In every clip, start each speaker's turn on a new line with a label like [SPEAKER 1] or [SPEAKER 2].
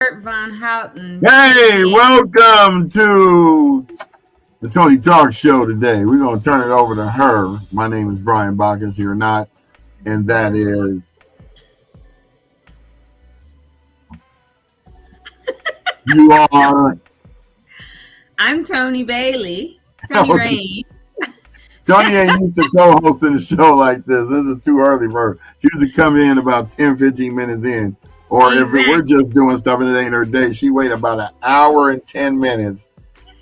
[SPEAKER 1] Von Houten.
[SPEAKER 2] Hey, welcome to the Tony Talk Show today. We're going to turn it over to her. My name is Brian Bacchus, you're not, and that is you are.
[SPEAKER 1] I'm Tony Bailey. Tony Rain.
[SPEAKER 2] Tony ain't used to co-hosting a show like this. This is too early for her. She used to come in about 10, 15 minutes in. Or if we're just doing stuff and it ain't her day, she wait about an hour and 10 minutes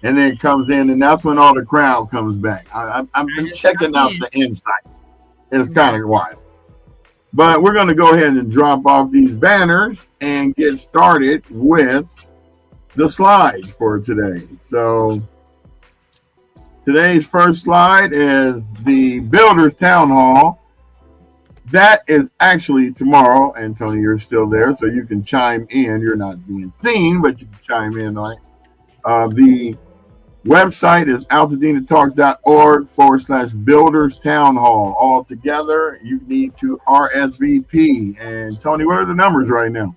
[SPEAKER 2] and then comes in, and that's when all the crowd comes back. I've been checking out the insight. It's kind of wild. But we're going to go ahead and drop off these banners and get started with the slides for today. So today's first slide is the Builders Town Hall. That is actually tomorrow, and Tony, you're still there, so you can chime in. You're not being seen, but you can chime in on it. The website is AltadenaTalks.org/Builders Town Hall. All together, you need to RSVP. And Tony, what are the numbers right now?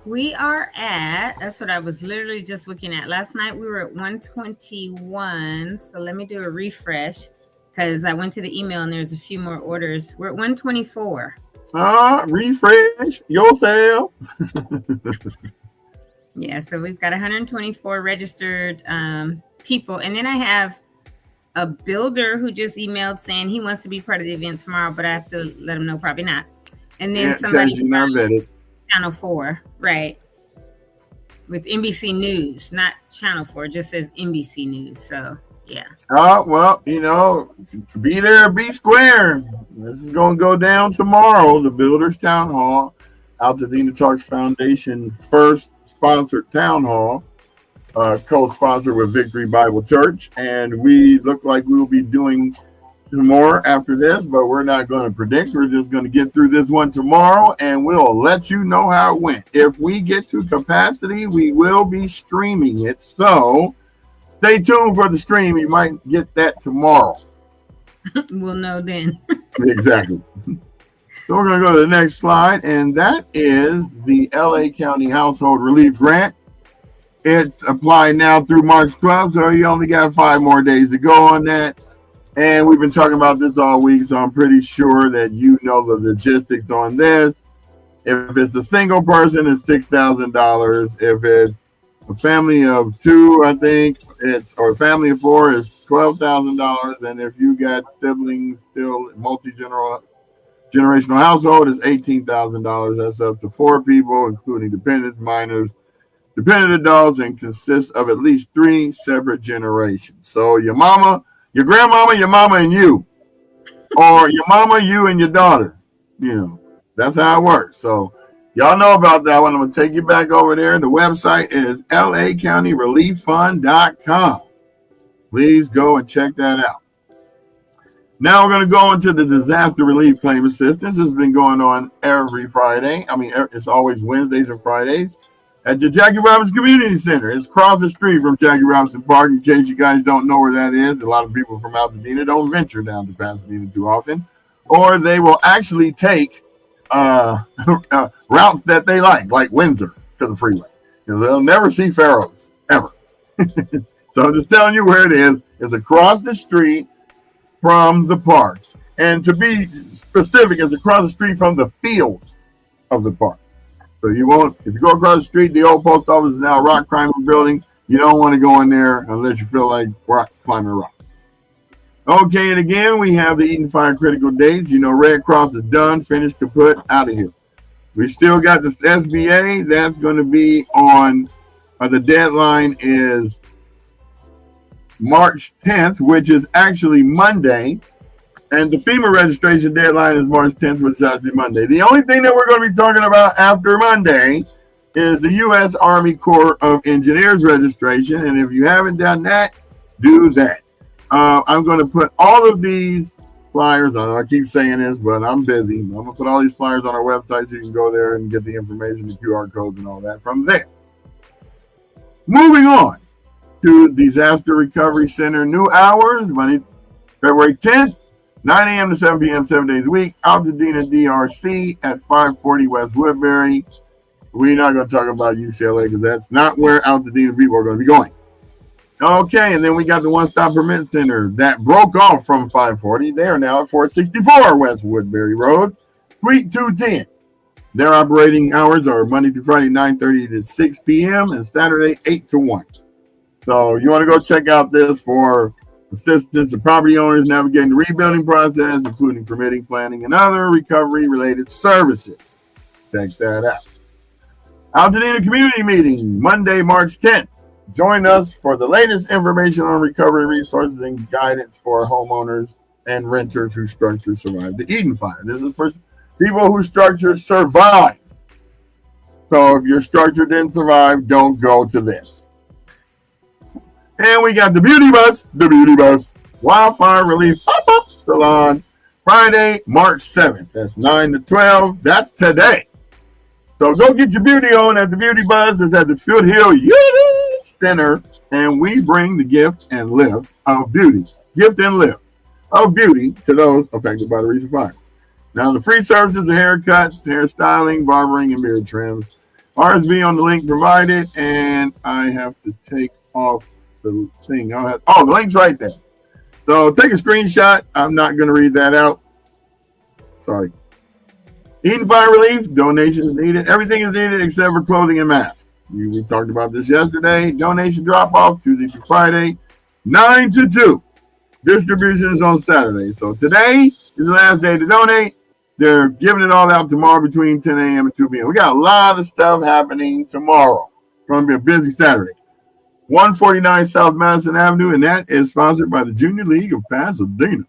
[SPEAKER 1] We are at, that's what I was literally just looking at. Last night we were at 121. So let me do a refresh because I went to the email and there's a few more orders. We're at 124.
[SPEAKER 2] Refresh yourself.
[SPEAKER 1] Yeah, so we've got 124 registered people. And then I have a builder who just emailed saying he wants to be part of the event tomorrow, but I have to let him know probably not. And then somebody
[SPEAKER 2] not vetted.
[SPEAKER 1] Channel 4, right? With NBC News, not Channel 4, it just says NBC News. So, yeah.
[SPEAKER 2] Oh, well, be there, be square. This is going to go down tomorrow, the Builders Town Hall, Altadena Talks Foundation first sponsored town hall, co-sponsored with Victory Bible Church. And we look like we will be doing some more after this, but we're not going to predict. We're just going to get through this one tomorrow, and we'll let you know how it went. If we get to capacity, we will be streaming it. So stay tuned for the stream. You might get that tomorrow.
[SPEAKER 1] We'll know then.
[SPEAKER 2] Exactly. So we're going to go to the next slide, and that is the LA County Household Relief Grant. It's applied now through March 12th, so you only got 5 more days to go on that. And we've been talking about this all week, so I'm pretty sure that you know the logistics on this. If it's a single person, it's $6,000. If it's a family of 2, I think or a family of 4 is $12,000. And if you got siblings, still multi-generational household is $18,000. That's up to 4 people, including dependents, minors, dependent adults, and consists of at least 3 separate generations. So your mama, your grandmama, your mama, and you, or your mama, you, and your daughter. That's how it works. So y'all know about that one. I'm going to take you back over there. The website is lacountyrelieffund.com. Please go and check that out. Now we're going to go into the disaster relief claim assistance. This has been going on every Friday. It's always Wednesdays and Fridays at the Jackie Robinson Community Center. It's across the street from Jackie Robinson Park. In case you guys don't know where that is, a lot of people from Altadena don't venture down to Pasadena too often, or they will actually take routes that they like Windsor to the freeway. They'll never see Pharaohs, ever. So I'm just telling you where it is. It's across the street from the park. And to be specific, it's across the street from the field of the park. So if you go across the street, the old post office is now a rock climbing building. You don't want to go in there unless you feel like climbing rock. Okay, and again, we have the Eaton Fire critical dates. Red Cross is done, finished, kaput, out of here. We still got the SBA. That's going to be on, the deadline is March 10th, which is actually Monday. And the FEMA registration deadline is March 10th, which is actually Monday. The only thing that we're going to be talking about after Monday is the U.S. Army Corps of Engineers registration. And if you haven't done that, do that. I'm going to put all of these flyers on. I keep saying this, but I'm busy. I'm going to put all these flyers on our website so you can go there and get the information, the QR codes and all that from there. Moving on to Disaster Recovery Center new hours, Monday, February 10th. 9 a.m. to 7 p.m. 7 days a week. Altadena DRC at 540 West Woodbury. we're not going to talk about UCLA because that's not where Altadena people are going to be going. Okay, and then we got the One Stop Permit Center that broke off from 540. They are now at 464 West Woodbury Road, Suite 210. Their operating hours are Monday through Friday, 9:30 to 6 p.m. and Saturday, 8 to 1. So you want to go check out this for assistance to property owners navigating the rebuilding process, including permitting, planning, and other recovery-related services. Check that out. Altadena Community Meeting, Monday, March 10th. Join us for the latest information on recovery resources and guidance for homeowners and renters whose structures survived the Eden Fire. This is for people whose structures survived. So if your structure didn't survive, don't go to this. And we got the Beauty Bus, Wildfire Relief Pop-Up Salon, Friday, March 7th. That's 9 to 12. That's today. So go get your beauty on at the Beauty Bus. It's at the Foothill Youth Center, and we bring the gift and lift of beauty. Gift and lift of beauty to those affected by the recent fire. Now, the free services are haircuts, hairstyling, barbering, and beard trims. RSV on the link provided, and I have to take off the thing. The link's right there. So take a screenshot. I'm not going to read that out. Sorry. Eden Fire Relief, donations needed. Everything is needed except for clothing and masks. We talked about this yesterday. Donation drop-off Tuesday through Friday, 9 to 2. Distribution is on Saturday. So today is the last day to donate. They're giving it all out tomorrow between 10 a.m. and 2 p.m. We got a lot of stuff happening tomorrow. It's going to be a busy Saturday. 149 South Madison Avenue, and that is sponsored by the Junior League of Pasadena.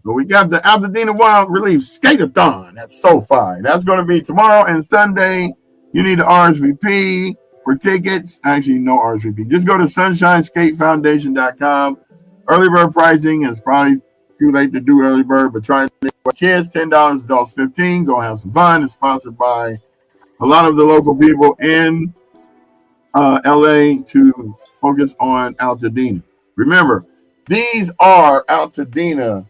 [SPEAKER 2] So we got the Altadena Wild Relief Skate-a-thon at SoFi. That's going to be tomorrow and Sunday. You need to RSVP for tickets. Actually, no RSVP. Just go to sunshineskatefoundation.com. Early bird pricing is probably too late to do early bird, but try to kids, $10, adults $15. Go have some fun. It's sponsored by a lot of the local people in LA to focus on Altadena. Remember, these are Altadena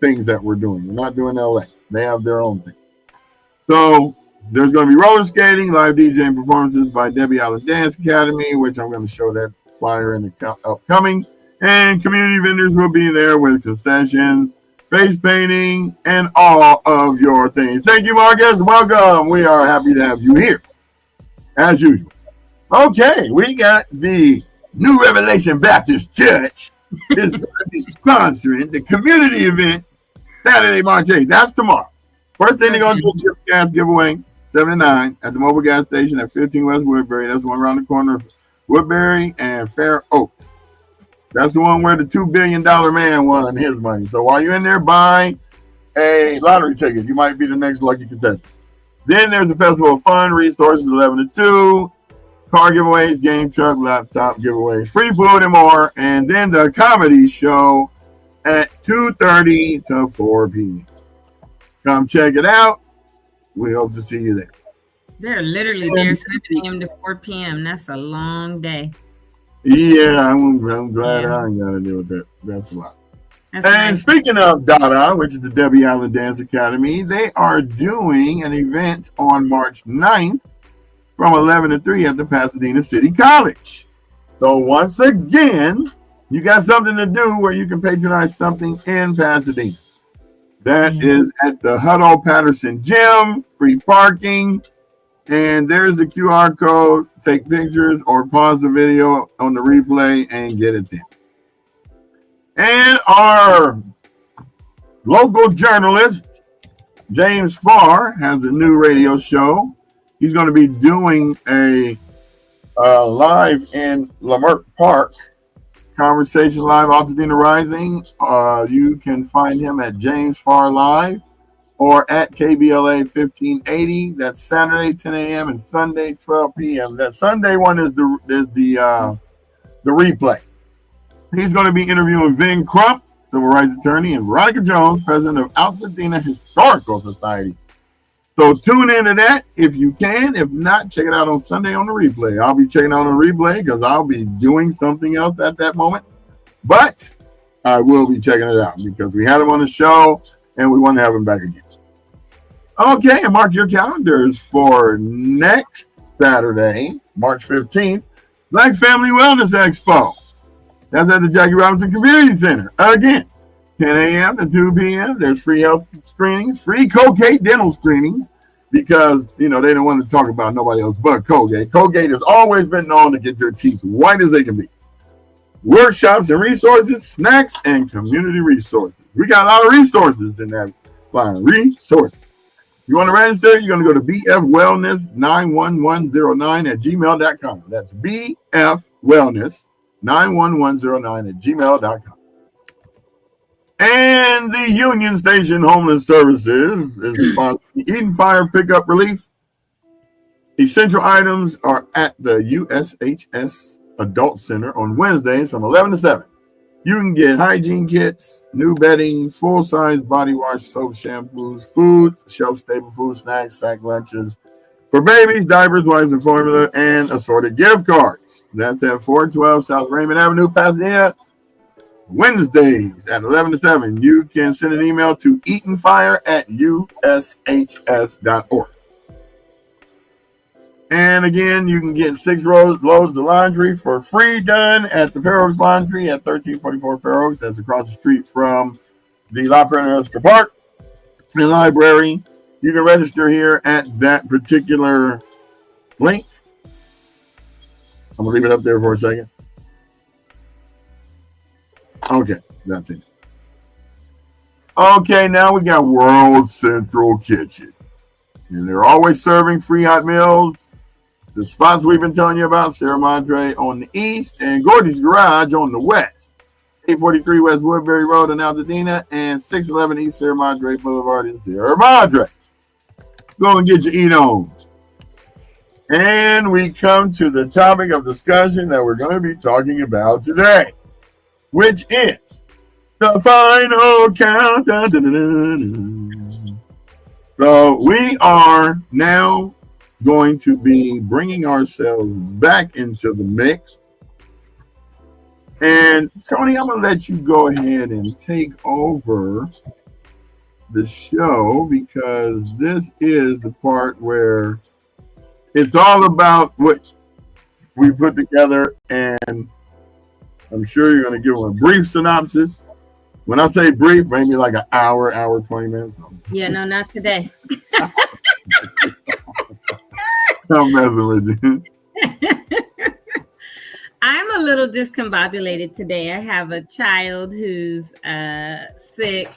[SPEAKER 2] things that we're doing. We're not doing LA. They have their own thing. So there's going to be roller skating, live DJing performances by Debbie Allen Dance Academy, which I'm going to show that flyer in the upcoming. And community vendors will be there with concessions, face painting, and all of your things. Thank you, Marcus. Welcome. We are happy to have you here, as usual. Okay, we got the New Revelation Baptist Church is going to be sponsoring the community event Saturday, March 8th. That's tomorrow. First thing they're going to do is a gas giveaway, 7 to 9, at the mobile gas station at 15 West Woodbury. That's the one around the corner of Woodbury and Fair Oaks. That's the one where the $2 billion man won his money. So while you're in there, buy a lottery ticket. You might be the next lucky contestant. Then there's the Festival of Fun, resources 11 to 2. Car giveaways, game truck, laptop giveaways, free food and more. And then the comedy show at 2:30 to 4 p.m. Come check it out. We hope to see you there.
[SPEAKER 1] They're literally there 7 a.m. to 4 p.m. That's a long day.
[SPEAKER 2] Yeah, I'm glad I ain't got to deal with that. That's a lot. And nice. Speaking of Dada, which is the Debbie Allen Dance Academy, they are doing an event on March 9th from 11 to 3 at the Pasadena City College. So once again, you got something to do where you can patronize something in Pasadena. That is at the Hutto Patterson Gym, free parking. And there's the QR code. Take pictures or pause the video on the replay and get it there. And our local journalist, James Farr, has a new radio show. He's going to be doing a live in Lamert Park, Conversation Live, Altadena Rising. You can find him at James Farr Live or at KBLA 1580. That's Saturday 10 a.m. and Sunday 12 p.m. That Sunday one is the replay. He's going to be interviewing Vin Crump, civil rights attorney, and Veronica Jones, president of Altadena Historical Society. So tune into that if you can. If not, check it out on Sunday on the replay. I'll be checking out on the replay because I'll be doing something else at that moment. But I will be checking it out because we had him on the show and we want to have him back again. Okay, and mark your calendars for next Saturday, March 15th, Black Family Wellness Expo. That's at the Jackie Robinson Community Center. Again, 10 a.m. to 2 p.m. There's free health screenings, free Colgate dental screenings, because, they don't want to talk about nobody else but Colgate. Colgate has always been known to get your teeth white as they can be. Workshops and resources, snacks, and community resources. We got a lot of resources in that flyer. Resources. You want to register? You're going to go to bfwellness91109 at gmail.com. That's bfwellness91109 at gmail.com. And the Union Station Homeless Services is sponsoring Eden Fire Pickup Relief. Essential items are at the USHS Adult Center on Wednesdays from 11 to 7. You can get hygiene kits, new bedding, full-size body wash, soap, shampoos, food, shelf-stable food, snacks, sack lunches for babies, diapers, wipes, and formula, and assorted gift cards. That's at 412 South Raymond Avenue, Pasadena. Wednesdays at 11 to 7. You can send an email to eatonfire@ushs.org. And again, you can get 6 loads of laundry for free done at the Fair Oaks Laundry at 1344 Fair Oaks. That's across the street from the La Perna Park and Library. You can register here at that particular link. I'm going to leave it up there for a second. Okay, that's it. Okay, now we got World Central Kitchen. And they're always serving free hot meals. The spots we've been telling you about, Sierra Madre on the east and Gordy's Garage on the west. 843 West Woodbury Road in Altadena and 611 East Sierra Madre Boulevard in Sierra Madre. Go and get your eat on. And we come to the topic of discussion that we're going to be talking about today, which is the final countdown. So we are now going to be bringing ourselves back into the mix. And Tony, I'm going to let you go ahead and take over the show, because this is the part where it's all about what we put together, and I'm sure you're going to give them a brief synopsis. When I say brief, maybe like an hour, 20 minutes.
[SPEAKER 1] Yeah, no, not today.
[SPEAKER 2] I'm messing with you.
[SPEAKER 1] I'm a little discombobulated today. I have a child who's sick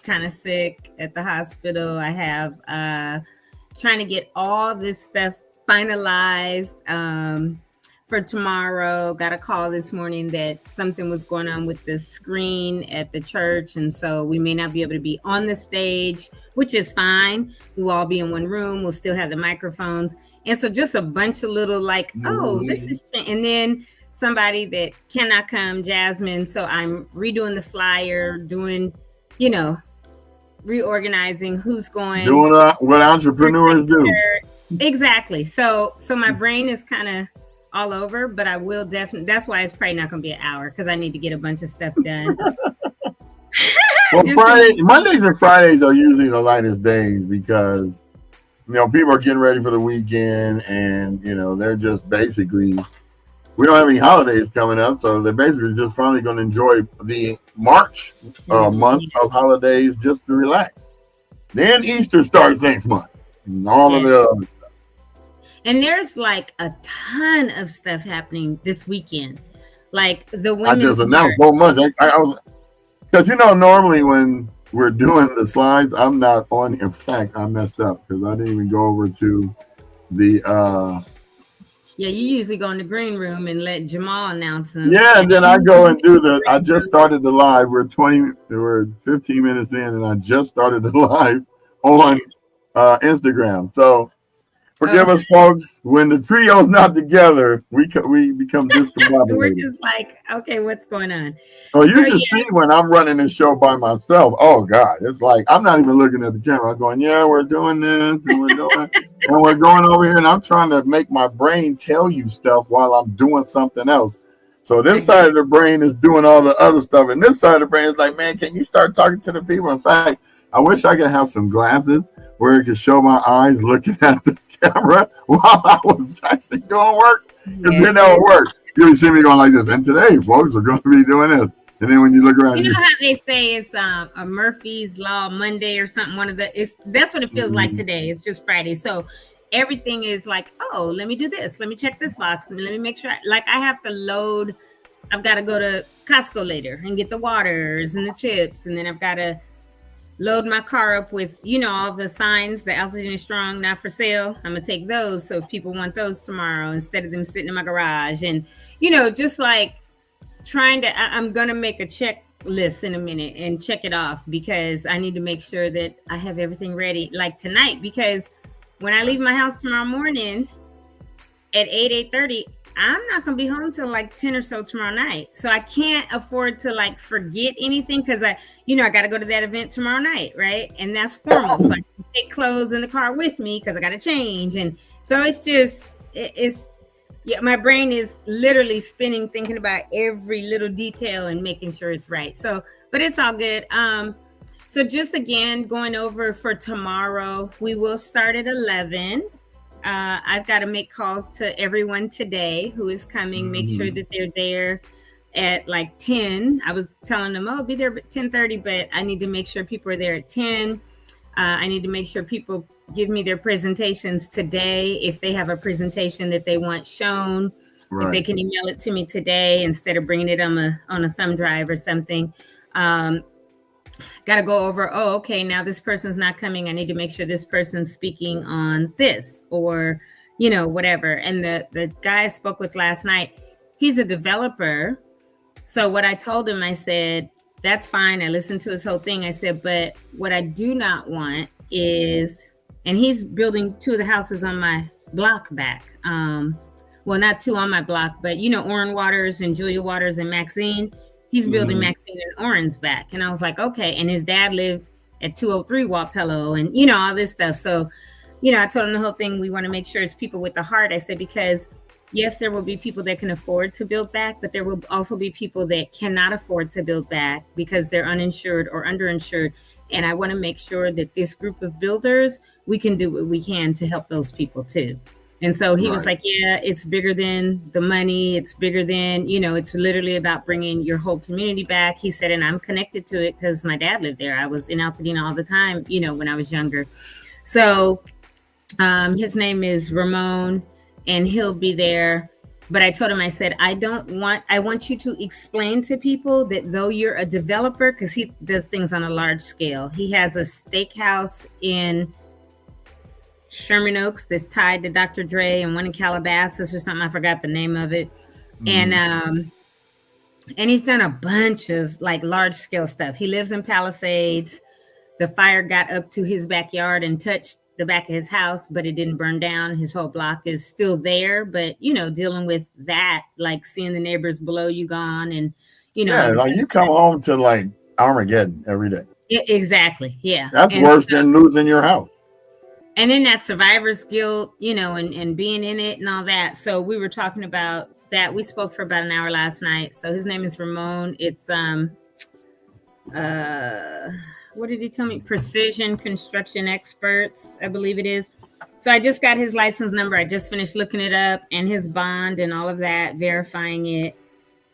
[SPEAKER 1] at the hospital. I have trying to get all this stuff finalized for tomorrow. Got a call this morning that something was going on with the screen at the church, and so we may not be able to be on the stage, which is fine. We'll all be in one room. We'll still have the microphones. And so just a bunch of little this is, and then somebody that cannot come, Jasmine. So I'm redoing the flyer, doing, reorganizing who's going.
[SPEAKER 2] Doing what entrepreneurs do.
[SPEAKER 1] Exactly. So my brain is kind of all over, but I will definitely, that's why it's probably not going to be an hour, because I need to get a bunch of stuff done.
[SPEAKER 2] Well, Mondays and Fridays are usually the lightest days, because people are getting ready for the weekend, and they're just basically, we don't have any holidays coming up, so they're basically just probably going to enjoy the March month of holidays just to relax. Then Easter starts next month, and all of the other.
[SPEAKER 1] And there's like a ton of stuff happening this weekend, like the women's.
[SPEAKER 2] I just announced so much. I was, because normally when we're doing the slides, I'm not on. In fact, I messed up because I didn't even go over to the.
[SPEAKER 1] Yeah, you usually go in the green room and let Jamal announce them.
[SPEAKER 2] Yeah, and then I go and do the. I just started the live. We're 15 minutes in, and I just started the live on Instagram. So forgive us, folks. When the trio's not together, we become discombobulated.
[SPEAKER 1] We're just like, okay, what's going on?
[SPEAKER 2] Oh, you can see when I'm running the show by myself. Oh God, it's like I'm not even looking at the camera. I'm going, yeah, we're doing this, and we're doing, and we're going over here, and I'm trying to make my brain tell you stuff while I'm doing something else. So this side of the brain is doing all the other stuff, and this side of the brain is like, man, can you start talking to the people? In fact, I wish I could have some glasses where it could show my eyes looking at the camera while I was actually doing work. Because then that would work. You would see me going like this. And today, folks, we're going to be doing this. And then when you look around,
[SPEAKER 1] you know how they say it's a Murphy's Law Monday or something. That's what it feels like today. It's just Friday, so everything is like, oh, let me do this. Let me check this box. Let me make sure. Like I have to load. I've got to go to Costco later and get the waters and the chips, and then I've got to load my car up with, all the signs, the Altadena Strong not for sale. I'm gonna take those, so if people want those tomorrow, instead of them sitting in my garage, and just like trying to. I'm gonna make a checklist in a minute and check it off, because I need to make sure that I have everything ready, like tonight, because when I leave my house tomorrow morning at 8:30, I'm not going to be home till like 10 or so tomorrow night. So I can't afford to like forget anything, because I got to go to that event tomorrow night, right? And that's formal. So I can take clothes in the car with me because I got to change. And so my brain is literally spinning, thinking about every little detail and making sure it's right. So, but it's all good. So just again, going over for tomorrow, we will start at 11. I've got to make calls to everyone today who is coming, make sure that they're there at like 10. I was telling them, be there at 10:30, but I need to make sure people are there at 10. I need to make sure people give me their presentations today. If they have a presentation that they want shown, if they can email it to me today instead of bringing it on a thumb drive or something. Got to go over, okay, now this person's not coming. I need to make sure this person's speaking on this, or, whatever. And the guy I spoke with last night, he's a developer. So what I told him, I said, that's fine. I listened to his whole thing. I said, but what I do not want is, and he's building 2 of the houses on my block back. Well, not 2 on my block, but, Oren Waters and Julia Waters and Maxine. He's building Maxine and Oren's back. And I was like, okay. And his dad lived at 203 Wapello and, all this stuff. So, I told him the whole thing. We want to make sure it's people with the heart. I said, because yes, there will be people that can afford to build back, but there will also be people that cannot afford to build back because they're uninsured or underinsured. And I want to make sure that this group of builders, we can do what we can to help those people too. And so he was like, yeah, it's bigger than the money. It's bigger than, it's literally about bringing your whole community back. He said, and I'm connected to it because my dad lived there. I was in Altadena all the time, when I was younger. So his name is Ramon, and he'll be there. But I told him, I said, I want you to explain to people that though you're a developer, because he does things on a large scale. He has a steakhouse in Sherman Oaks that's tied to Dr. Dre, and one in Calabasas or something. I forgot the name of it. And he's done a bunch of like large scale stuff. He lives in Palisades. The fire got up to his backyard and touched the back of his house, but it didn't burn down. His whole block is still there, but dealing with that, like seeing the neighbors below you gone, and
[SPEAKER 2] like you come home to like Armageddon every day.
[SPEAKER 1] Exactly. Yeah.
[SPEAKER 2] That's worse than losing your house.
[SPEAKER 1] And then that survivor's guilt, and being in it and all that. So we were talking about that. We spoke for about an hour last night. So his name is Ramon. It's, what did he tell me? Precision Construction Experts, I believe it is. So I just got his license number. I just finished looking it up, and his bond and all of that, verifying it.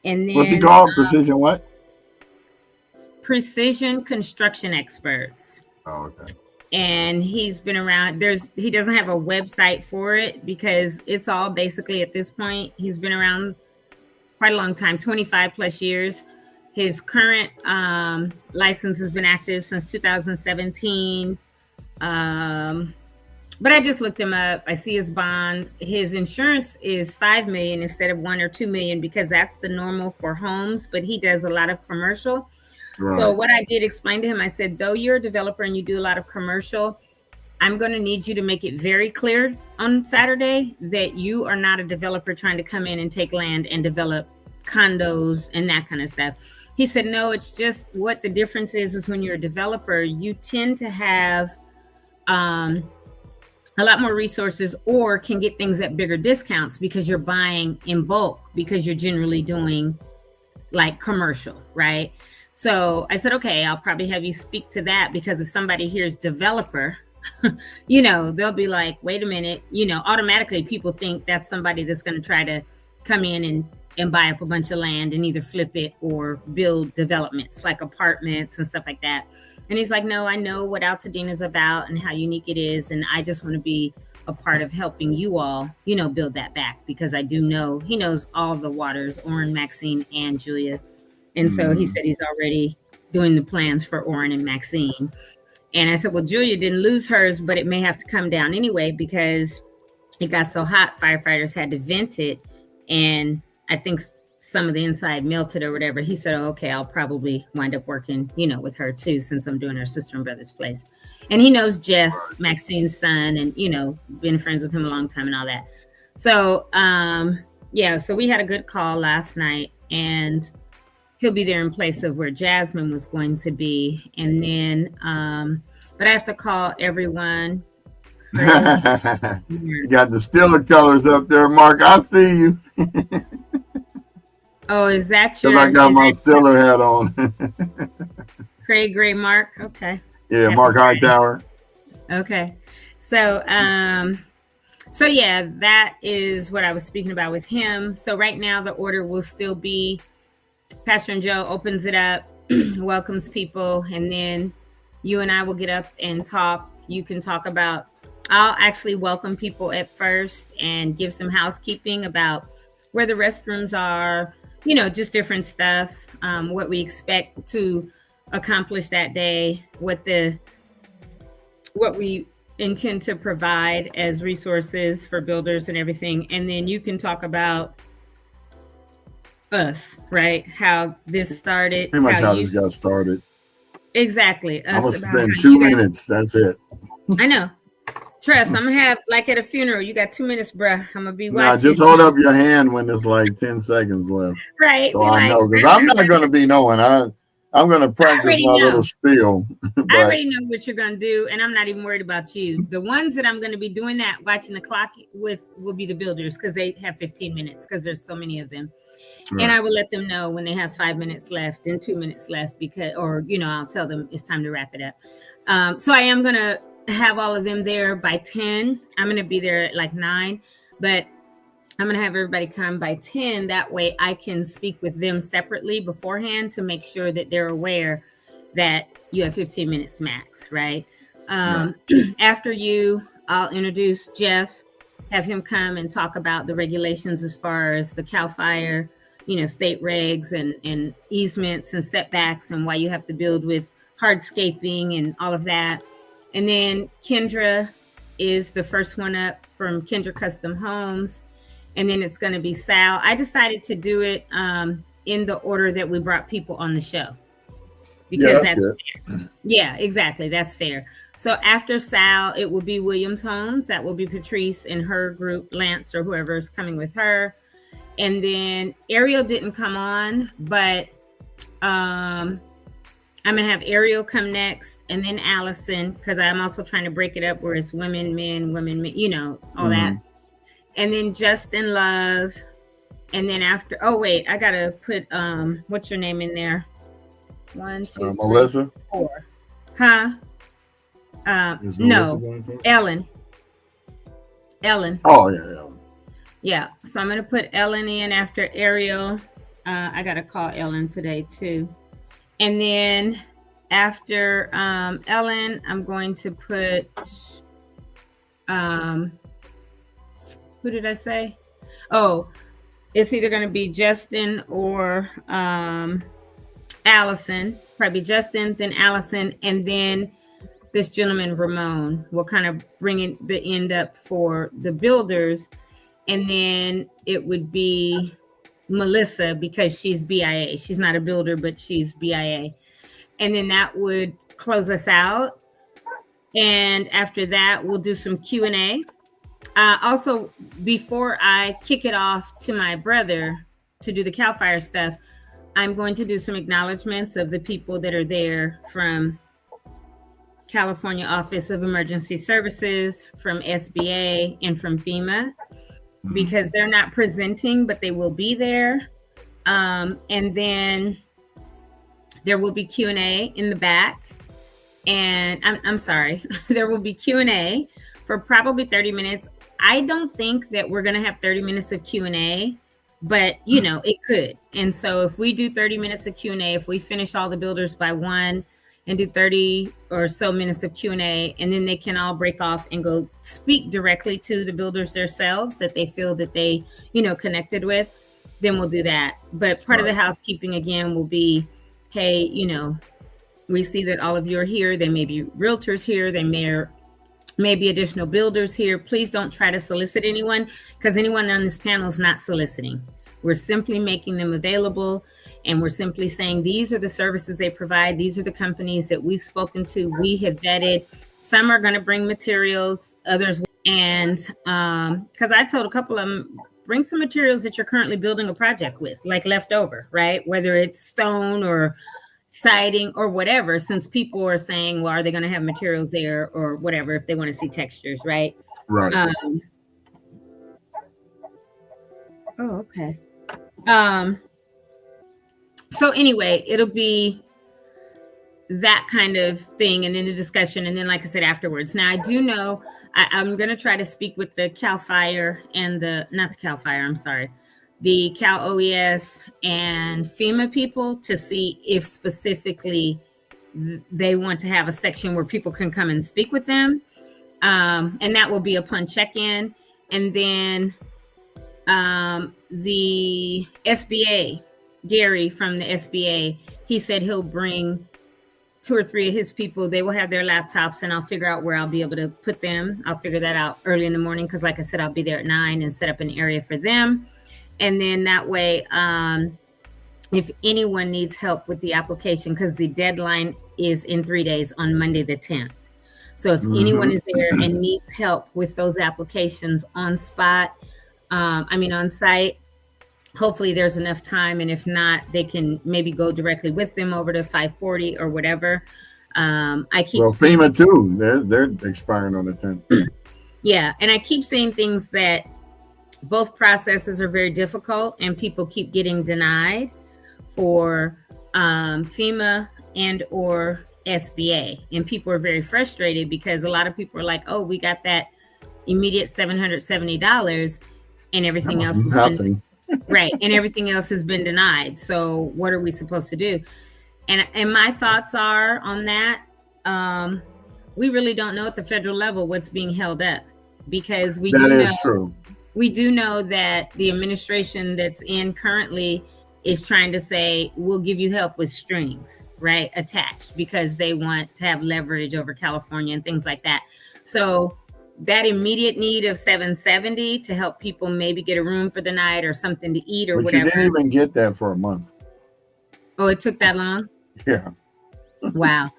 [SPEAKER 1] And then,
[SPEAKER 2] what's it called? Precision what?
[SPEAKER 1] Precision Construction Experts.
[SPEAKER 2] Oh, okay.
[SPEAKER 1] And he's been around. He doesn't have a website for it because it's all basically at this point. He's been around quite a long time, 25 plus years. His current license has been active since 2017. But I just looked him up. I see his bond. His insurance is $5 million instead of $1 or $2 million, because that's the normal for homes. But he does a lot of commercial. Right. So what I did explain to him, I said, though you're a developer and you do a lot of commercial, I'm going to need you to make it very clear on Saturday that you are not a developer trying to come in and take land and develop condos and that kind of stuff. He said, no, it's just what the difference is when you're a developer, you tend to have a lot more resources or can get things at bigger discounts because you're buying in bulk, because you're generally doing like commercial, right? So I said, okay, I'll probably have you speak to that, because if somebody hears developer, they'll be like, wait a minute, automatically people think that's somebody that's going to try to come in and buy up a bunch of land and either flip it or build developments like apartments and stuff like that. And he's like, no, I know what Altadena is about and how unique it is. And I just want to be a part of helping you all, build that back, because I do know he knows all the waters, Orrin, Maxine, and Julia. And so he said he's already doing the plans for Orrin and Maxine. And I said, well, Julia didn't lose hers, but it may have to come down anyway because it got so hot, firefighters had to vent it. And I think some of the inside melted or whatever. He said, oh, okay, I'll probably wind up working, with her too, since I'm doing her sister and brother's place. And he knows Jess, Maxine's son, and, been friends with him a long time and all that. So, so we had a good call last night, and he'll be there in place of where Jasmine was going to be. And then, but I have to call everyone.
[SPEAKER 2] You got the Steeler colors up there, Mark. I see you.
[SPEAKER 1] Oh, is that your?
[SPEAKER 2] I got my Steeler hat on.
[SPEAKER 1] Craig Gray Mark. Okay.
[SPEAKER 2] Yeah, Mark Hightower.
[SPEAKER 1] Okay. So, yeah, that is what I was speaking about with him. So right now the order will still be Pastor and Joe opens it up, welcomes people, and then you and I will get up and talk. You can talk about, I'll actually welcome people at first and give some housekeeping about where the restrooms are, just different stuff, what we expect to accomplish that day, what we intend to provide as resources for builders and everything. And then you can talk about us, right? How this started.
[SPEAKER 2] Pretty much how this got started.
[SPEAKER 1] Exactly.
[SPEAKER 2] I'm going to spend 2 minutes. That's it.
[SPEAKER 1] I know. Trust, I'm going to have, like at a funeral, you got 2 minutes, bruh. I'm going to be watching.
[SPEAKER 2] Nah, just hold up your hand when there's like 10 seconds left.
[SPEAKER 1] Right.
[SPEAKER 2] So I know, because I'm not going to be knowing. I'm going to practice my little spiel.
[SPEAKER 1] I already know what you're going to do, and I'm not even worried about you. The ones that I'm going to be doing that, watching the clock with, will be the builders, because they have 15 minutes, because there's so many of them. Right. And I will let them know when they have 5 minutes left and 2 minutes left, I'll tell them it's time to wrap it up. So I am going to have all of them there by 10. I'm going to be there at like 9, but I'm going to have everybody come by 10. That way I can speak with them separately beforehand to make sure that they're aware that you have 15 minutes max, right? After I'll introduce Jeff, have him come and talk about the regulations as far as the CAL FIRE, state regs and easements and setbacks and why you have to build with hardscaping and all of that. And then Kendra is the first one up from Kendra Custom Homes. And then it's going to be Sal. I decided to do it in the order that we brought people on the show. Because that's fair. Yeah, exactly. That's fair. So after Sal, it will be Williams Homes. That will be Patrice and her group, Lance or whoever's coming with her. And then Ariel didn't come on, but I'm going to have Ariel come next and then Allison, because I'm also trying to break it up where it's women, men, all that. And then Justin Love. And then after, I got to put, what's your name in there? 1, 2,
[SPEAKER 2] Melissa?
[SPEAKER 1] 3, 4. Huh? No, Ellen.
[SPEAKER 2] Oh, yeah.
[SPEAKER 1] Yeah. So I'm going to put Ellen in after Ariel. I got to call Ellen today too. And then after Ellen, I'm going to put, who did I say? Oh, it's either going to be Justin or Allison. Probably Justin, then Allison, and then this gentleman, Ramon, will kind of bring the end up for the builders. And then it would be Melissa, because she's BIA. She's not a builder, but she's BIA. And then that would close us out. And after that, we'll do some Q&A. Also, before I kick it off to my brother to do the CAL FIRE stuff, I'm going to do some acknowledgments of the people that are there from California Office of Emergency Services, from SBA, and from FEMA, because they're not presenting, but they will be there. And then there will be Q&A in the back. and I'm sorry, there will be Q&A for probably 30 minutes. I don't think that we're going to have 30 minutes of Q&A, but it could. And so if we do 30 minutes of Q&A, if we finish all the builders by 1 and do 30 or so minutes of Q&A, and then they can all break off and go speak directly to the builders themselves that they feel that they, connected with, then we'll do that. But part of the housekeeping again will be, hey, we see that all of you are here. There may be realtors here. There may be additional builders here. Please don't try to solicit anyone, because anyone on this panel is not soliciting. We're simply making them available, and we're simply saying these are the services they provide. These are the companies that we've spoken to. We have vetted. Some are going to bring materials, others, and because I told a couple of them, bring some materials that you're currently building a project with, like leftover, right? Whether it's stone or siding or whatever, since people are saying, well, are they going to have materials there or whatever, if they want to see textures, right?
[SPEAKER 2] Right.
[SPEAKER 1] Oh, okay. So anyway, it'll be that kind of thing, and then the discussion, and then, like I said, afterwards. Now, I do know I'm going to try to speak with the CAL FIRE and not the CAL FIRE, I'm sorry, the Cal OES and FEMA people, to see if specifically they want to have a section where people can come and speak with them. And that will be upon check-in. And then the SBA, Gary from the SBA, he said he'll bring 2 or 3 of his people. They will have their laptops, and I'll figure out where I'll be able to put them. I'll figure that out early in the morning, because like I said, I'll be there at 9 and set up an area for them. And then that way, if anyone needs help with the application, because the deadline is in 3 days on Monday the 10th. So if anyone is there and needs help with those applications on spot, on site, hopefully there's enough time. And if not, they can maybe go directly with them over to 540 or whatever.
[SPEAKER 2] FEMA too, they're expiring on the 10th.
[SPEAKER 1] Yeah. And I keep saying things that both processes are very difficult, and people keep getting denied for FEMA and or SBA. And people are very frustrated, because a lot of people are like, oh, we got that immediate $770 and everything else is nothing. Right. And everything else has been denied. So what are we supposed to do? And my thoughts are on that. We really don't know at the federal level what's being held up, because we do know that the administration that's in currently is trying to say, we'll give you help with strings, right, attached, because they want to have leverage over California and things like that. So that immediate need of $770 to help people maybe get a room for the night or something to eat or whatever.
[SPEAKER 2] You didn't even get that for a month.
[SPEAKER 1] Oh, it took that long?
[SPEAKER 2] Yeah.
[SPEAKER 1] Wow.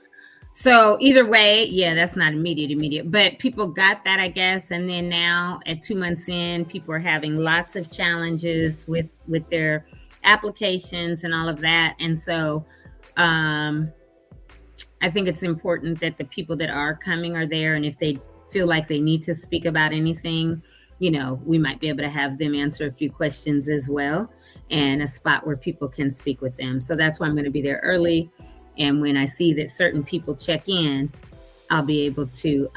[SPEAKER 1] So either way, yeah, that's not immediate, but people got that, I guess. And then now at 2 months in, people are having lots of challenges with their applications and all of that. And so I think it's important that the people that are coming are there. And if they feel like they need to speak about anything, we might be able to have them answer a few questions as well, and a spot where people can speak with them. So that's why I'm going to be there early. And when I see that certain people check in, I'll be able to,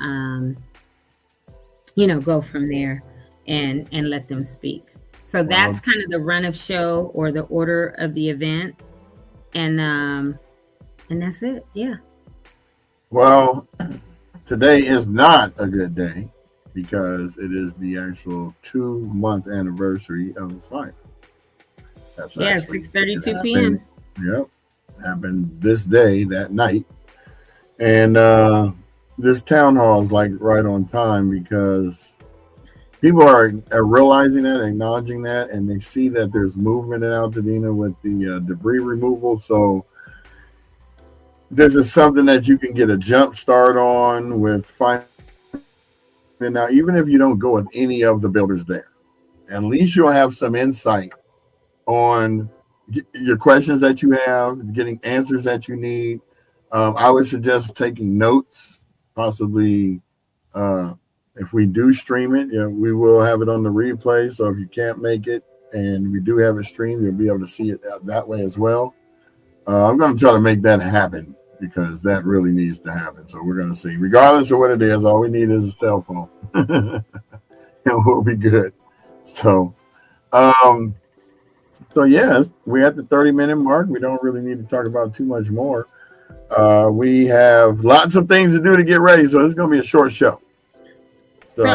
[SPEAKER 1] go from there and let them speak. So that's kind of the run of show, or the order of the event. And that's it. Yeah.
[SPEAKER 2] Well, today is not a good day, because it is the actual 2-month anniversary of the fire. That's
[SPEAKER 1] 6:32 p.m.
[SPEAKER 2] Yep. Happened this day, that night. And this town hall is like right on time, because people are realizing that, acknowledging that, and they see that there's movement in Altadena with the debris removal. So this is something that you can get a jump start on with finding out, even if you don't go with any of the builders there, at least you'll have some insight on your questions that you have, getting answers that you need. I would suggest taking notes, possibly if we do stream it, we will have it on the replay. So if you can't make it and we do have it streamed, you'll be able to see it that way as well. I'm going to try to make that happen because that really needs to happen. So we're going to see. Regardless of what it is, all we need is a cell phone, and we'll be good. So, um, so yes, we're at the 30-minute mark. We don't really need to talk about too much more. We have lots of things to do to get ready, so it's going to be a short show.
[SPEAKER 1] So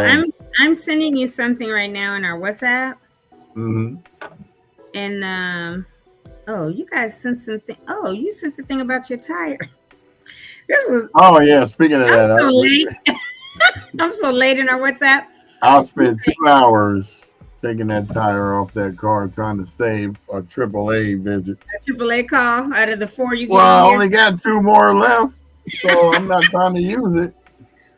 [SPEAKER 1] I'm sending you something right now in our WhatsApp.
[SPEAKER 2] Mm-hmm.
[SPEAKER 1] And oh, you guys sent something. Oh, you sent the thing about your tire. This was.
[SPEAKER 2] Oh yeah. Speaking of that,
[SPEAKER 1] so late. I'm so late in our WhatsApp.
[SPEAKER 2] I'll spend 2 hours taking that tire off that car, trying to save a AAA visit.
[SPEAKER 1] A AAA call out of the 4 you get.
[SPEAKER 2] Well, I only got 2 more left, so I'm not trying to use it.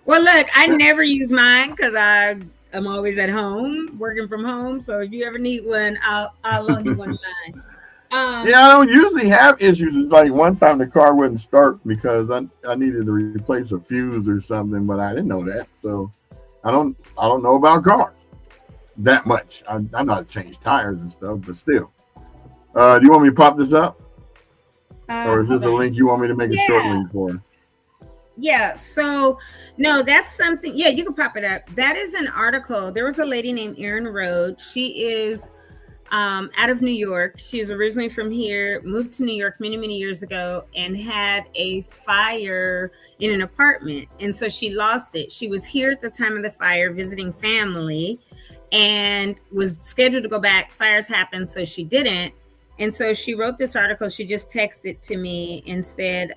[SPEAKER 1] Well, look, I never use mine because I'm always at home, working from home. So if you ever need one, I'll loan you one of mine.
[SPEAKER 2] Yeah, I don't usually have issues. It's like one time the car wouldn't start because I needed to replace a fuse or something, but I didn't know that. So I don't know about cars that much. I know how to change tires and stuff, but still. Do you want me to pop this up? Or is this a link you want me to make a short link for?
[SPEAKER 1] Yeah, so no, that's something. Yeah, you can pop it up. That is an article. There was a lady named Erin Rhodes. She is out of New York. She is originally from here, moved to New York many, many years ago, and had a fire in an apartment. And so she lost it. She was here at the time of the fire visiting family and was scheduled to go back. Fires happened, so she didn't. And so she wrote this article. She just texted to me and said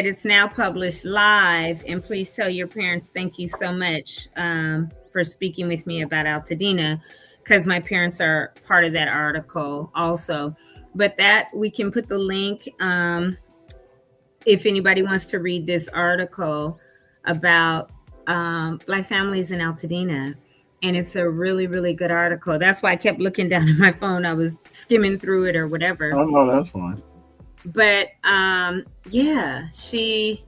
[SPEAKER 1] it's now published live. And please tell your parents thank you so much for speaking with me about Altadena, because my parents are part of that article also. But that we can put the link if anybody wants to read this article about Black families in Altadena. And it's a really, really good article. That's why I kept looking down at my phone. I was skimming through it or whatever.
[SPEAKER 2] Oh, no, that's fine.
[SPEAKER 1] But yeah, she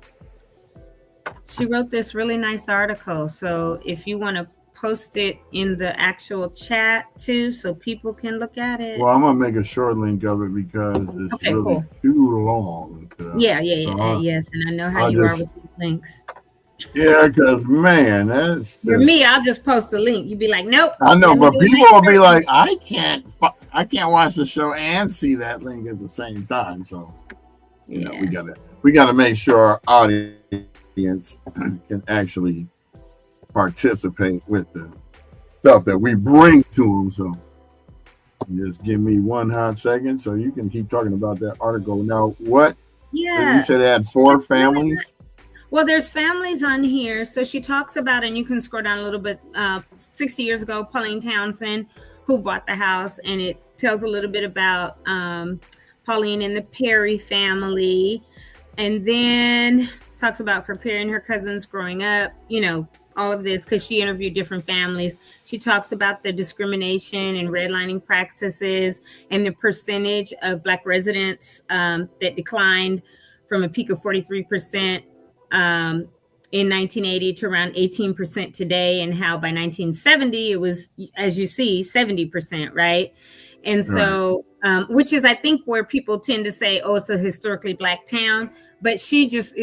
[SPEAKER 1] wrote this really nice article. So if you want to post it in the actual chat too, so people can look at it.
[SPEAKER 2] Well, I'm gonna make a short link of it because it's really too long.
[SPEAKER 1] Yes, and I know how you are with these links.
[SPEAKER 2] Yeah, because man, that's
[SPEAKER 1] for me. I'll just post a link. You'd be like, nope.
[SPEAKER 2] I know, but people will be like, I can't watch the show and see that link at the same time. So, you know, we gotta make sure our audience can actually participate with the stuff that we bring to them. So, just give me 1 hot second so you can keep talking about that article. Now, what? Yeah, you said it had 4 families.
[SPEAKER 1] Well, there's families on here. So she talks about, and you can scroll down a little bit, 60 years ago, Pauline Townsend, who bought the house. And it tells a little bit about Pauline and the Perry family. And then talks about for Perry and her cousins growing up, you know, all of this, because she interviewed different families. She talks about the discrimination and redlining practices and the percentage of Black residents that declined from a peak of 43% in 1980 to around 18% today, and how by 1970 it was, as you see, 70%, right? And so, which is, I think, where people tend to say, oh, it's a historically Black town, but she just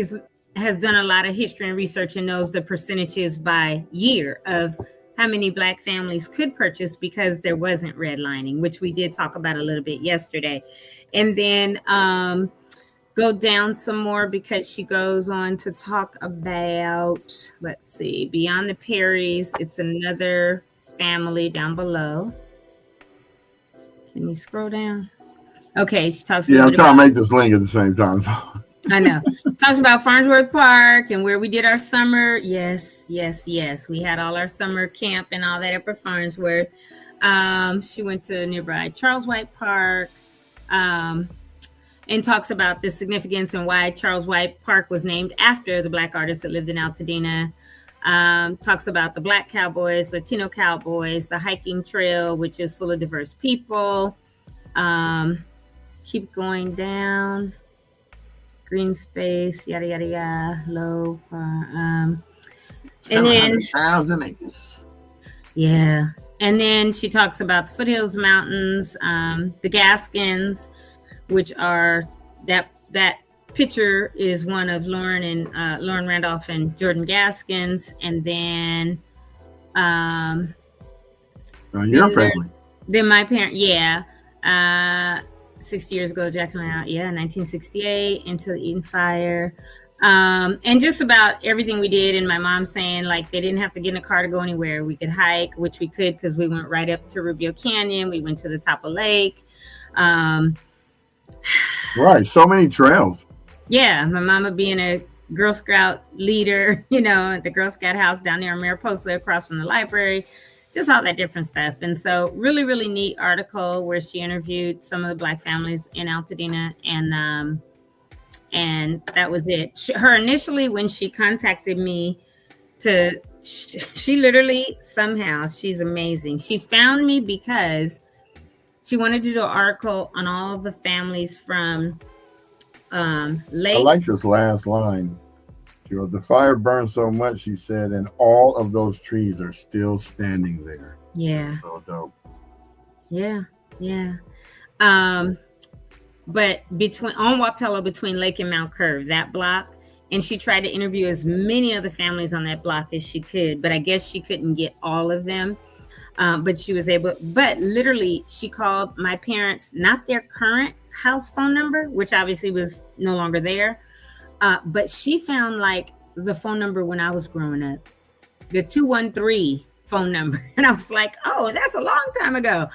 [SPEAKER 1] has done a lot of history and research and knows the percentages by year of how many Black families could purchase because there wasn't redlining, which we did talk about a little bit yesterday. And then go down some more, because she goes on to talk about, let's see, beyond the Perrys, it's another family down below. Can you scroll down? Okay, she talks about.
[SPEAKER 2] Yeah, I'm trying to make this link at the same time.
[SPEAKER 1] I know. Talks about Farnsworth Park and where we did our summer. Yes. We had all our summer camp and all that up at Farnsworth. She went to nearby Charles White Park. And talks about the significance and why Charles White Park was named after the Black artists that lived in Altadena. Talks about the Black cowboys, Latino cowboys, the hiking trail, which is full of diverse people. Keep going down. Green space, yada, yada, yada, low.
[SPEAKER 2] 700,000 acres.
[SPEAKER 1] Yeah. And then she talks about the foothills mountains, the Gaskins, which are that picture is one of Lauren Randolph and Jordan Gaskins, and then
[SPEAKER 2] Your family.
[SPEAKER 1] then my parent, yeah. 60 years ago, Jack went out, yeah, 1968, into the Eden Fire. And just about everything we did. And my mom saying, like, they didn't have to get in a car to go anywhere. We could hike, which we could because we went right up to Rubio Canyon. We went to the top of Lake.
[SPEAKER 2] Right. So many trails.
[SPEAKER 1] Yeah. My mama being a Girl Scout leader, at the Girl Scout house down there in Mariposa across from the library, just all that different stuff. And so really, really neat article where she interviewed some of the Black families in Altadena, and that was it. Her initially, when she contacted me she literally, somehow, she's amazing. She found me because she wanted to do an article on all the families from Lake.
[SPEAKER 2] I like this last line. The fire burned so much, she said, and all of those trees are still standing there.
[SPEAKER 1] Yeah.
[SPEAKER 2] That's so dope.
[SPEAKER 1] Yeah. But on Wapello, between Lake and Mount Curve, that block, and she tried to interview as many of the families on that block as she could, but I guess she couldn't get all of them. But she was able, but literally she called my parents, not their current house phone number, which obviously was no longer there. But she found like the phone number when I was growing up, the 213 phone number. And I was like, oh, that's a long time ago.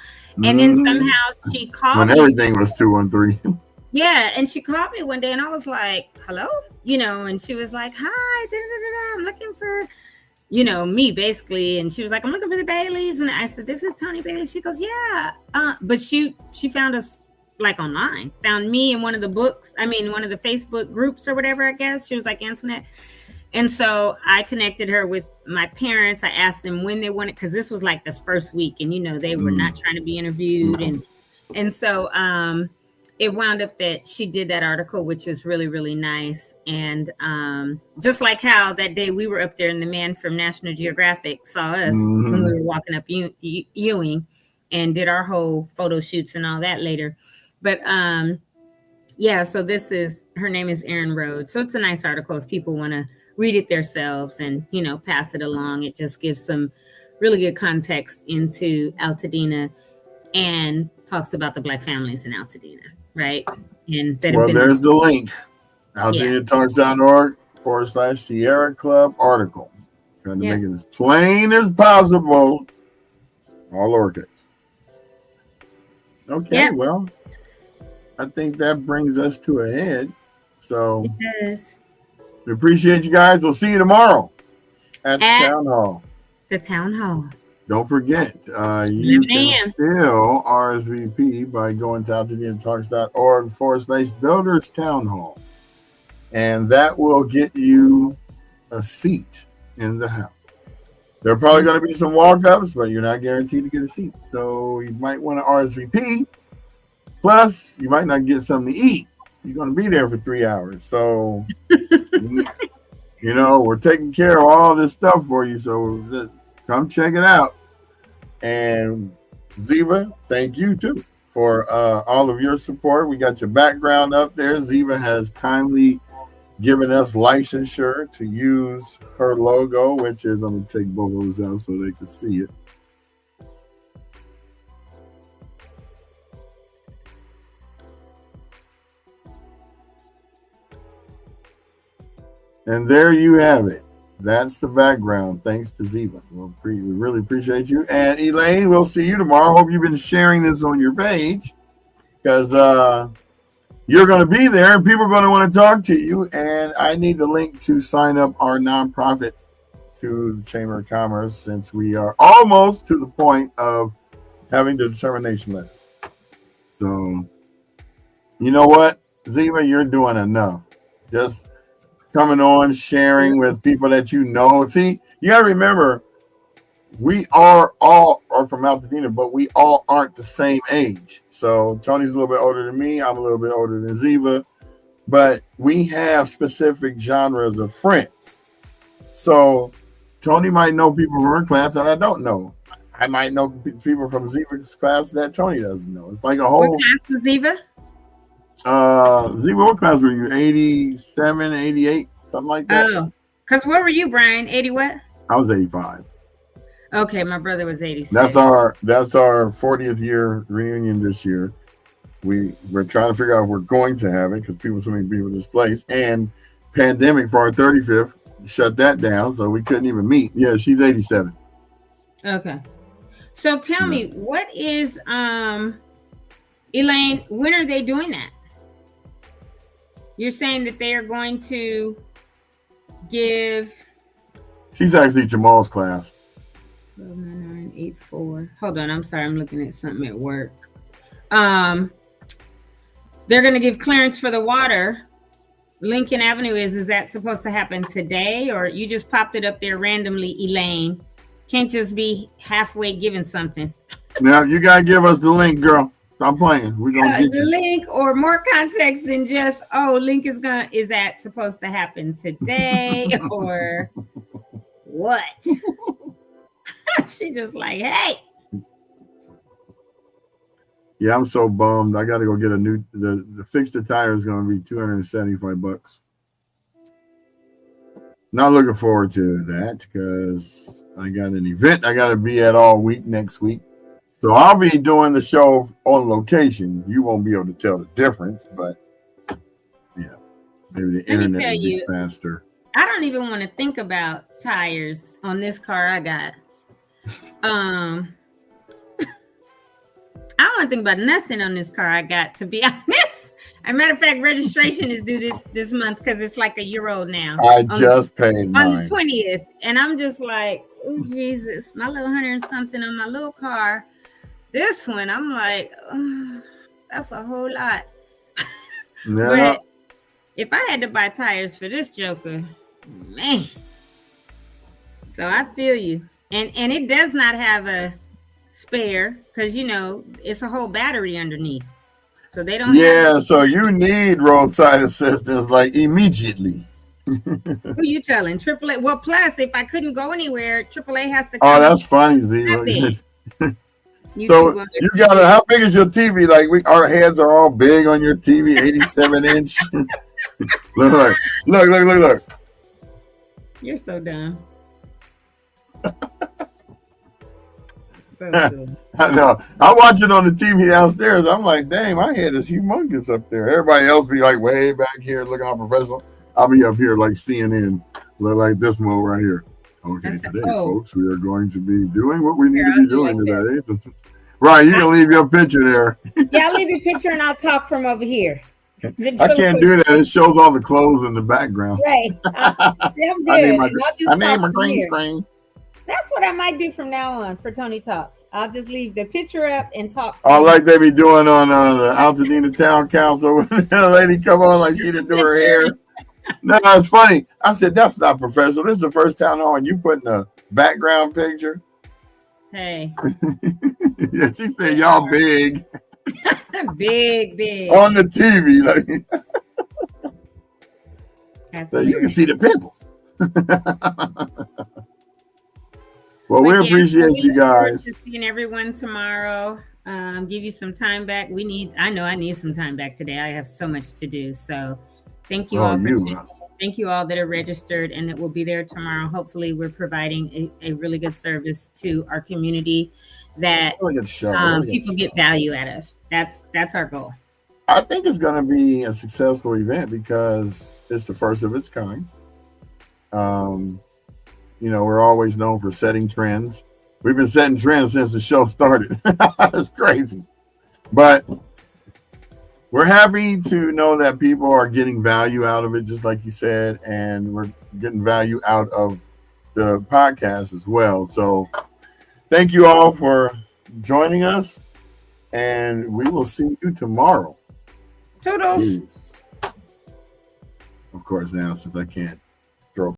[SPEAKER 1] And then somehow she called
[SPEAKER 2] when everything was 213.
[SPEAKER 1] Yeah. And she called me one day and I was like, hello, and she was like, hi, I'm looking for, me basically. And she was like, I'm looking for the Baileys. And I said, this is Tony Bailey. She goes, yeah. But she found us like online, found me in one of the Facebook groups or whatever, I guess. She was like, Antoinette. And so I connected her with my parents. I asked them when they wanted, because this was like the first week, and they were not trying to be interviewed. And so it wound up that she did that article, which is really, really nice. And just like how that day we were up there and the man from National Geographic saw us when we were walking up Ewing, and did our whole photo shoots and all that later. But yeah, so her name is Erin Rhodes. So it's a nice article if people want to read it themselves and, pass it along. It just gives some really good context into Altadena and talks about the Black families in Altadena, right? And
[SPEAKER 2] there's the link. AltadenaTalks.org/Sierra Club article. Trying to make it as plain as possible. All lowercase. Okay, well, I think that brings us to a head. So
[SPEAKER 1] yes.
[SPEAKER 2] We appreciate you guys. We'll see you tomorrow at the town hall.
[SPEAKER 1] The town hall.
[SPEAKER 2] Don't forget, you can still RSVP by going to AltadenaTalks.org/Builders Town Hall. And that will get you a seat in the house. There are probably going to be some walk-ups, but you're not guaranteed to get a seat. So you might want to RSVP. Plus, you might not get something to eat. You're going to be there for 3 hours. So, we're taking care of all this stuff for you. So come check it out. And Ziva, thank you too for all of your support. We got your background up there. Ziva has kindly given us licensure to use her logo, which is, I'm going to take both of those out so they can see it. And there you have it. That's the background. Thanks to Ziva. We really appreciate you. And Elaine, we'll see you tomorrow. Hope you've been sharing this on your page, because you're going to be there and people are going to want to talk to you. And I need the link to sign up our nonprofit to the Chamber of Commerce, since we are almost to the point of having the determination letter. So, you know what, Ziva, you're doing enough. Just coming on, sharing with people that you know. See, you got to remember, we are all from Altadena, but we all aren't the same age. So Tony's a little bit older than me. I'm a little bit older than Ziva. But we have specific genres of friends. So Tony might know people from her class that I don't know. I might know people from Ziva's class that Tony doesn't know. It's like a whole...
[SPEAKER 1] What class was Ziva?
[SPEAKER 2] Z, what class were you? 87, 88, something like that?
[SPEAKER 1] Oh, because where were you, Brian? 80 what?
[SPEAKER 2] I was 85.
[SPEAKER 1] Okay, my brother was 86.
[SPEAKER 2] That's our 40th year reunion this year. We're trying to figure out if we're going to have it because so many people displaced, and pandemic for our 35th shut that down, so we couldn't even meet. Yeah, she's 87.
[SPEAKER 1] Okay. So tell me, what is Elaine, when are they doing that? You're saying that they are going to give.
[SPEAKER 2] She's actually Jamal's class.
[SPEAKER 1] 129984. Hold on, I'm sorry, I'm looking at something at work. They're going to give clearance for the water. Lincoln Avenue is that supposed to happen today, or you just popped it up there randomly, Elaine? Can't just be halfway giving something.
[SPEAKER 2] Now you gotta give us the link, girl. Stop playing. We're gonna get
[SPEAKER 1] the
[SPEAKER 2] you.
[SPEAKER 1] Link, or more context than just Link is that supposed to happen today or what? She just like, hey.
[SPEAKER 2] Yeah, I'm so bummed. I got to go get a new. The fix the tire is going to be $275. Not looking forward to that because I got an event I got to be at all week next week. So I'll be doing the show on location. You won't be able to tell the difference, but yeah, maybe the internet will be faster.
[SPEAKER 1] I don't even want to think about tires on this car I got. I don't want to think about nothing on this car I got, to be honest. As a matter of fact, registration is due this month because it's like a year old now.
[SPEAKER 2] I just paid mine.
[SPEAKER 1] On the 20th. And I'm just like, oh, Jesus, my little 100 and something on my little car. This one, I'm like, oh, that's a whole lot.
[SPEAKER 2] Yeah.
[SPEAKER 1] But if I had to buy tires for this joker, man. So I feel you. And it does not have a spare because, it's a whole battery underneath. So they don't.
[SPEAKER 2] Yeah, so you need roadside assistance like immediately.
[SPEAKER 1] Who you telling? AAA. Well, plus if I couldn't go anywhere, AAA has to come.
[SPEAKER 2] Oh, that's funny, Z. So you gotta. How big is your TV? Like our heads are all big on your TV, 87-inch. Look.
[SPEAKER 1] You're so dumb. So
[SPEAKER 2] I know. I watch it on the TV downstairs. I'm like, dang, my head is humongous up there. Everybody else be like way back here looking all professional. I'll be up here like CNN, like this one right here. Okay, today, folks, we are going to be doing what we need to be doing today. Right, you can leave your picture there.
[SPEAKER 1] Yeah, I'll leave your picture and I'll talk from over here.
[SPEAKER 2] I can't do that. It shows all the clothes in the background.
[SPEAKER 1] Right. I
[SPEAKER 2] need my green screen.
[SPEAKER 1] That's what I might do from now on for Tony Talks. I'll just leave the picture up and talk.
[SPEAKER 2] Oh, like they be doing on the Altadena Town Council. The lady come on like she didn't do her hair. No, it's funny. I said, that's not professional. This is the first town hall and you putting a background picture.
[SPEAKER 1] Hey.
[SPEAKER 2] Yeah, she said, y'all big.
[SPEAKER 1] Big.
[SPEAKER 2] On the TV. So you can see the pimples. Well, we appreciate you guys.
[SPEAKER 1] Seeing everyone tomorrow. Give you some time back. I know I need some time back today. I have so much to do. So thank you all thank you all that are registered and that will be there tomorrow. Hopefully we're providing a really good service to our community that people get value out of. That's our goal.
[SPEAKER 2] I think it's going to be a successful event because it's the first of its kind. We're always known for setting trends. We've been setting trends since the show started. It's crazy. But we're happy to know that people are getting value out of it, just like you said, and we're getting value out of the podcast as well. So thank you all for joining us, and we will see you tomorrow.
[SPEAKER 1] Toodles.
[SPEAKER 2] Of course, now since I can't